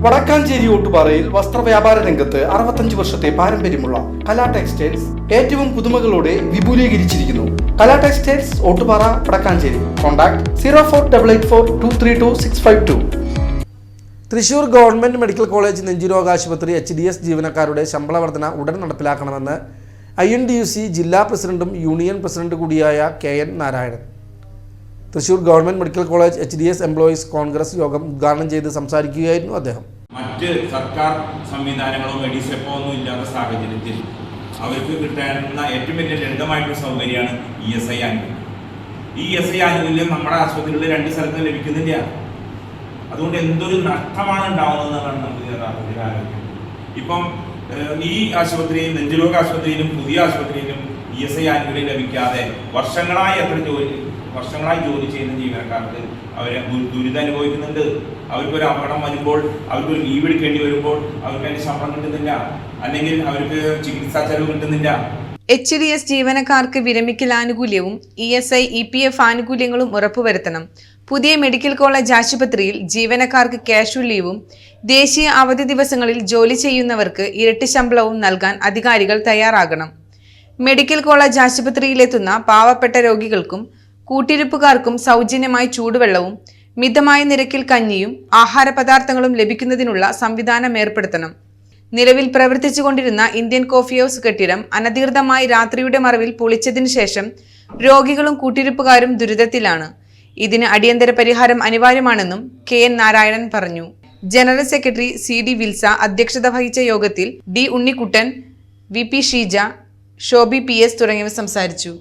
വടക്കാഞ്ചേരി ഓട്ടുപാറയിൽ വസ്ത്രവ്യാപാര രംഗത്ത് 65 വർഷത്തെ പാരമ്പര്യമുള്ള കലാ ടെക്സ്റ്റൈൽസ് ഏറ്റവും പുതുമകളോടെ വിപുലീകരിച്ചിരിക്കുന്നു. Kala textiles Ottupara Vadakkanchery. Contact 0488423262. Thrissur government medical college നെഞ്ചുരോഗാശുപത്രി HDS ജീവനക്കാരുടെ ശമ്പള വർധന ഉടൻ നടപ്പിലാക്കണമെന്ന് INDUC ജില്ലാ പ്രസിഡന്റും യൂണിയൻ പ്രസിഡന്റ് കൂടിയായ KN Narayanan Thrissur government medical college HDS employees congress യോഗം ഉദ്ഘാടനം ചെയ്ത് സംസാരിക്കുകയായിരുന്നു അദ്ദേഹം. മറ്റ് സർക്കാർ സംവിധാനങ്ങളോ മെഡിസെപ്പോ ഒന്നും ഇല്ലാത്ത സാഹചര്യത്തിൽ അവർക്ക് കിട്ടാനുള്ള ഏറ്റവും വലിയ ലളിതമായിട്ടുള്ള സൗകര്യമാണ് ESI ആനുകൂല്യം. ഈ ESI ആനുകൂല്യം നമ്മുടെ ആശുപത്രികളിൽ 2 സ്ഥലത്തും ലഭിക്കുന്നില്ല. അതുകൊണ്ട് എന്തൊരു നഷ്ടമാണ് ഉണ്ടാവുന്നതെന്നാണ് നമുക്ക് യഥാർത്ഥത്തിൽ ആലോചിക്കുന്നത്. ഇപ്പം ഈ ആശുപത്രിയിൽ നെഞ്ചുരോഗ ആശുപത്രിയിലും പുതിയ ആശുപത്രിയിലും ESI ആനുകൂല്യം ലഭിക്കാതെ വർഷങ്ങളായി ജോലി ചെയ്യുന്ന ജീവനക്കാർക്ക് അവരെ ദുരിതം അനുഭവിക്കുന്നുണ്ട്. അവർക്കൊരു അപകടം വരുമ്പോൾ, അവർക്കൊരു ലീവ് എടുക്കേണ്ടി വരുമ്പോൾ അവർക്ക് അതിന് ശമ്പളം കിട്ടുന്നില്ല, അല്ലെങ്കിൽ അവർക്ക് ചികിത്സാ ചെലവ് കിട്ടുന്നില്ല. HDS ജീവനക്കാർക്ക് വിരമിക്കൽ ആനുകൂല്യവും ESI EPF ആനുകൂല്യങ്ങളും ഉറപ്പുവരുത്തണം. പുതിയ മെഡിക്കൽ കോളേജ് ആശുപത്രിയിൽ ജീവനക്കാർക്ക് കാഷ്വൽ ലീവും ദേശീയ അവധി ദിവസങ്ങളിൽ ജോലി ചെയ്യുന്നവർക്ക് ഇരട്ടി ശമ്പളവും നൽകാൻ അധികാരികൾ തയ്യാറാകണം. മെഡിക്കൽ കോളേജ് ആശുപത്രിയിലെത്തുന്ന പാവപ്പെട്ട രോഗികൾക്കും കൂട്ടിരിപ്പുകാർക്കും സൗജന്യമായി ചൂടുവെള്ളവും മിതമായ നിരക്കിൽ കഞ്ഞിയും ആഹാര പദാർത്ഥങ്ങളും ലഭിക്കുന്നതിനുള്ള സംവിധാനം ഏർപ്പെടുത്തണം. നിലവിൽ പ്രവർത്തിച്ചുകൊണ്ടിരുന്ന ഇന്ത്യൻ കോഫി ഹൗസ് കെട്ടിടം അനധികൃതമായി രാത്രിയുടെ മറവിൽ പൊളിച്ചതിനു ശേഷം രോഗികളും കൂട്ടിരിപ്പുകാരും ദുരിതത്തിലാണ്. ഇതിന് അടിയന്തര പരിഹാരം അനിവാര്യമാണെന്നും KN നാരായണൻ പറഞ്ഞു. ജനറൽ സെക്രട്ടറി CD വിൽസ അധ്യക്ഷത വഹിച്ച യോഗത്തിൽ D Unnikuttan, VP Sheeja, Shobi PS തുടങ്ങിയവർ സംസാരിച്ചു.